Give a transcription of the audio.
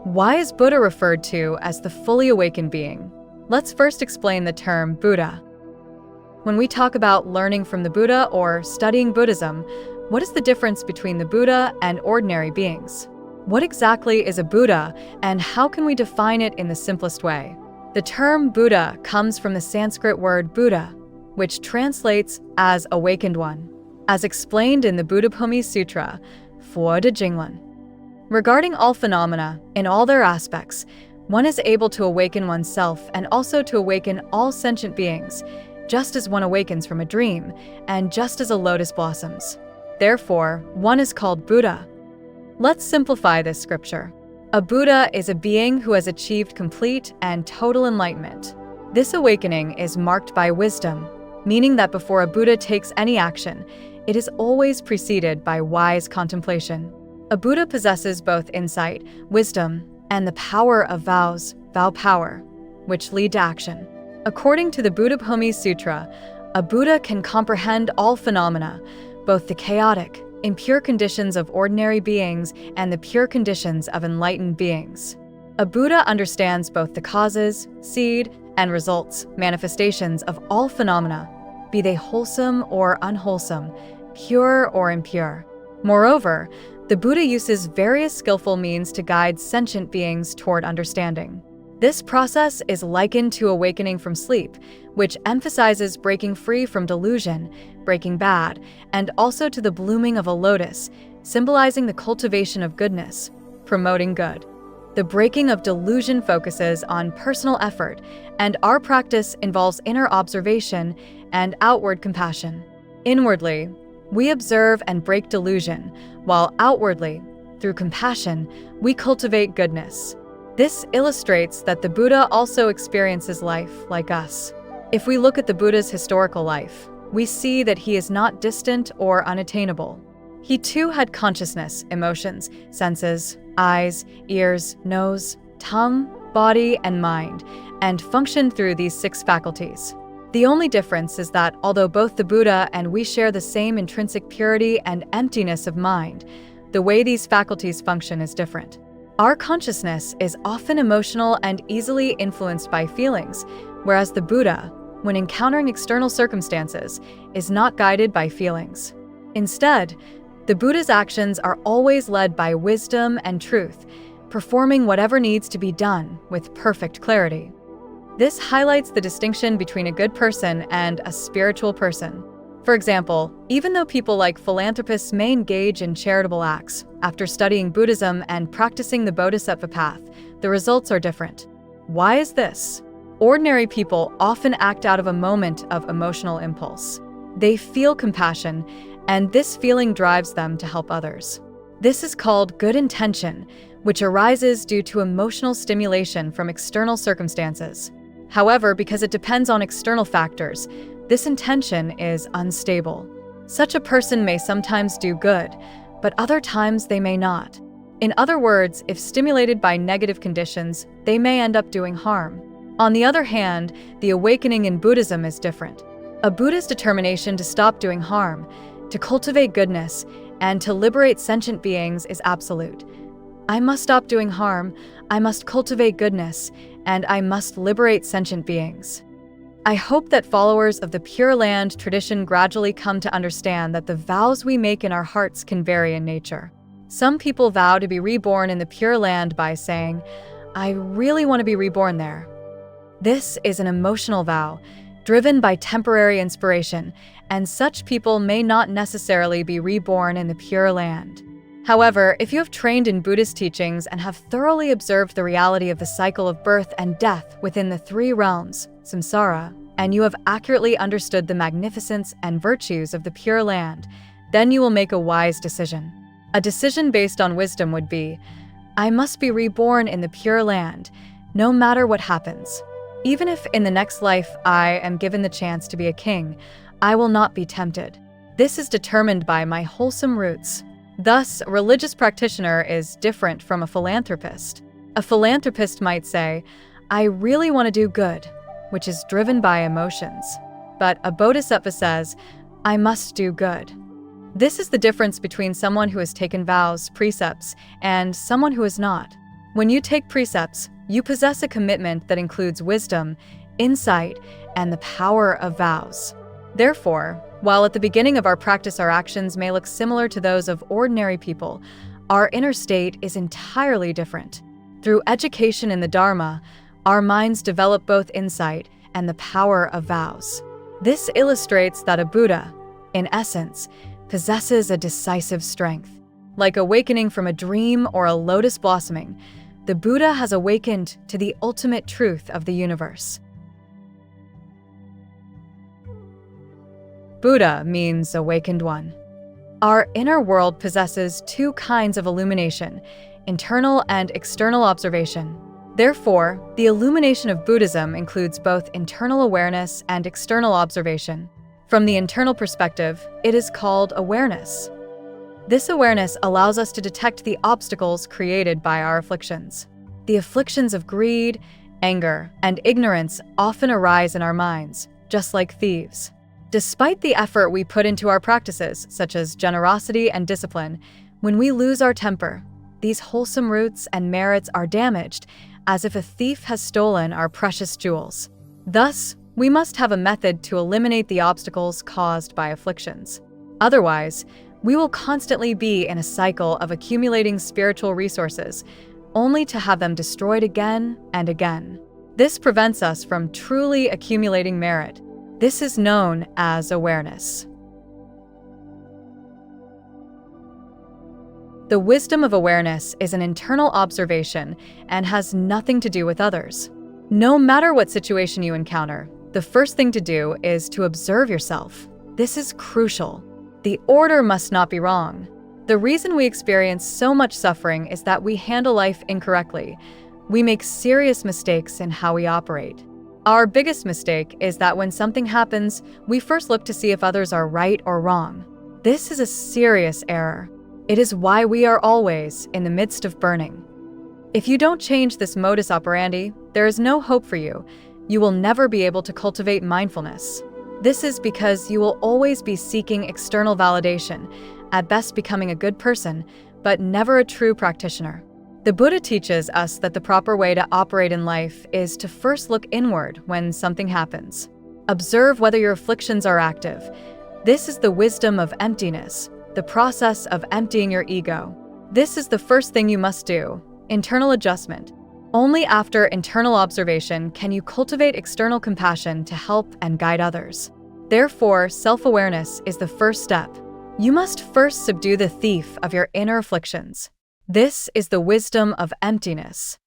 Why is Buddha referred to as the fully awakened being? Let's first explain the term Buddha. When we talk about learning from the Buddha or studying Buddhism, what is the difference between the Buddha and ordinary beings? What exactly is a Buddha, and how can we define it in the simplest way? The term Buddha comes from the Sanskrit word Buddha, which translates as awakened one, as explained in the Buddhabhūmi Sūtra,佛地经论. Regarding all phenomena, in all their aspects, one is able to awaken oneself and also to awaken all sentient beings, just as one awakens from a dream, and just as a lotus blossoms. Therefore, one is called Buddha. Let's simplify this scripture. A Buddha is a being who has achieved complete and total enlightenment. This awakening is marked by wisdom, meaning that before a Buddha takes any action, it is always preceded by wise contemplation. A Buddha possesses both insight, wisdom, and the power of vows, vow power, which lead to action. According to the Buddhabhūmi Sūtra, a Buddha can comprehend all phenomena, both the chaotic, impure conditions of ordinary beings and the pure conditions of enlightened beings. A Buddha understands both the causes, seed, and results, manifestations of all phenomena, be they wholesome or unwholesome, pure or impure. Moreover, the Buddha uses various skillful means to guide sentient beings toward understanding. This process is likened to awakening from sleep, which emphasizes breaking free from delusion, breaking bad, and also to the blooming of a lotus, symbolizing the cultivation of goodness, promoting good. The breaking of delusion focuses on personal effort, and our practice involves inner observation and outward compassion. Inwardly, we observe and break delusion, while outwardly, through compassion, we cultivate goodness. This illustrates that the Buddha also experiences life like us. If we look at the Buddha's historical life, we see that he is not distant or unattainable. He too had consciousness, emotions, senses, eyes, ears, nose, tongue, body, and mind, and functioned through these 6 faculties. The only difference is that although both the Buddha and we share the same intrinsic purity and emptiness of mind, the way these faculties function is different. Our consciousness is often emotional and easily influenced by feelings, whereas the Buddha, when encountering external circumstances, is not guided by feelings. Instead, the Buddha's actions are always led by wisdom and truth, performing whatever needs to be done with perfect clarity. This highlights the distinction between a good person and a spiritual person. For example, even though people like philanthropists may engage in charitable acts, after studying Buddhism and practicing the Bodhisattva path, the results are different. Why is this? Ordinary people often act out of a moment of emotional impulse. They feel compassion, and this feeling drives them to help others. This is called good intention, which arises due to emotional stimulation from external circumstances. However, because it depends on external factors, this intention is unstable. Such a person may sometimes do good, but other times they may not. In other words, if stimulated by negative conditions, they may end up doing harm. On the other hand, the awakening in Buddhism is different. A Buddha's determination to stop doing harm, to cultivate goodness, and to liberate sentient beings is absolute. I must stop doing harm, I must cultivate goodness, and I must liberate sentient beings. I hope that followers of the Pure Land tradition gradually come to understand that the vows we make in our hearts can vary in nature. Some people vow to be reborn in the Pure Land by saying, I really want to be reborn there. This is an emotional vow, driven by temporary inspiration, and such people may not necessarily be reborn in the Pure Land. However, if you have trained in Buddhist teachings and have thoroughly observed the reality of the cycle of birth and death within the 3 realms, samsara, and you have accurately understood the magnificence and virtues of the Pure Land, then you will make a wise decision. A decision based on wisdom would be, I must be reborn in the Pure Land, no matter what happens. Even if in the next life I am given the chance to be a king, I will not be tempted. This is determined by my wholesome roots. Thus, a religious practitioner is different from a philanthropist. A philanthropist might say, I really want to do good, which is driven by emotions. But a bodhisattva says, I must do good. This is the difference between someone who has taken vows, precepts, and someone who has not. When you take precepts, you possess a commitment that includes wisdom, insight, and the power of vows. Therefore, while at the beginning of our practice our actions may look similar to those of ordinary people, our inner state is entirely different. Through education in the Dharma, our minds develop both insight and the power of vows. This illustrates that a Buddha, in essence, possesses a decisive strength. Like awakening from a dream or a lotus blossoming, the Buddha has awakened to the ultimate truth of the universe. Buddha means awakened one. Our inner world possesses two kinds of illumination, internal and external observation. Therefore, the illumination of Buddhism includes both internal awareness and external observation. From the internal perspective, it is called awareness. This awareness allows us to detect the obstacles created by our afflictions. The afflictions of greed, anger, and ignorance often arise in our minds, just like thieves. Despite the effort we put into our practices, such as generosity and discipline, when we lose our temper, these wholesome roots and merits are damaged, as if a thief has stolen our precious jewels. Thus, we must have a method to eliminate the obstacles caused by afflictions. Otherwise, we will constantly be in a cycle of accumulating spiritual resources, only to have them destroyed again and again. This prevents us from truly accumulating merit. This is known as awareness. The wisdom of awareness is an internal observation and has nothing to do with others. No matter what situation you encounter, the first thing to do is to observe yourself. This is crucial. The order must not be wrong. The reason we experience so much suffering is that we handle life incorrectly. We make serious mistakes in how we operate. Our biggest mistake is that when something happens, we first look to see if others are right or wrong. This is a serious error. It is why we are always in the midst of burning. If you don't change this modus operandi, there is no hope for you. You will never be able to cultivate mindfulness. This is because you will always be seeking external validation, at best becoming a good person, but never a true practitioner. The Buddha teaches us that the proper way to operate in life is to first look inward when something happens. Observe whether your afflictions are active. This is the wisdom of emptiness, the process of emptying your ego. This is the first thing you must do, internal adjustment. Only after internal observation can you cultivate external compassion to help and guide others. Therefore, self-awareness is the first step. You must first subdue the thief of your inner afflictions. This is the wisdom of emptiness.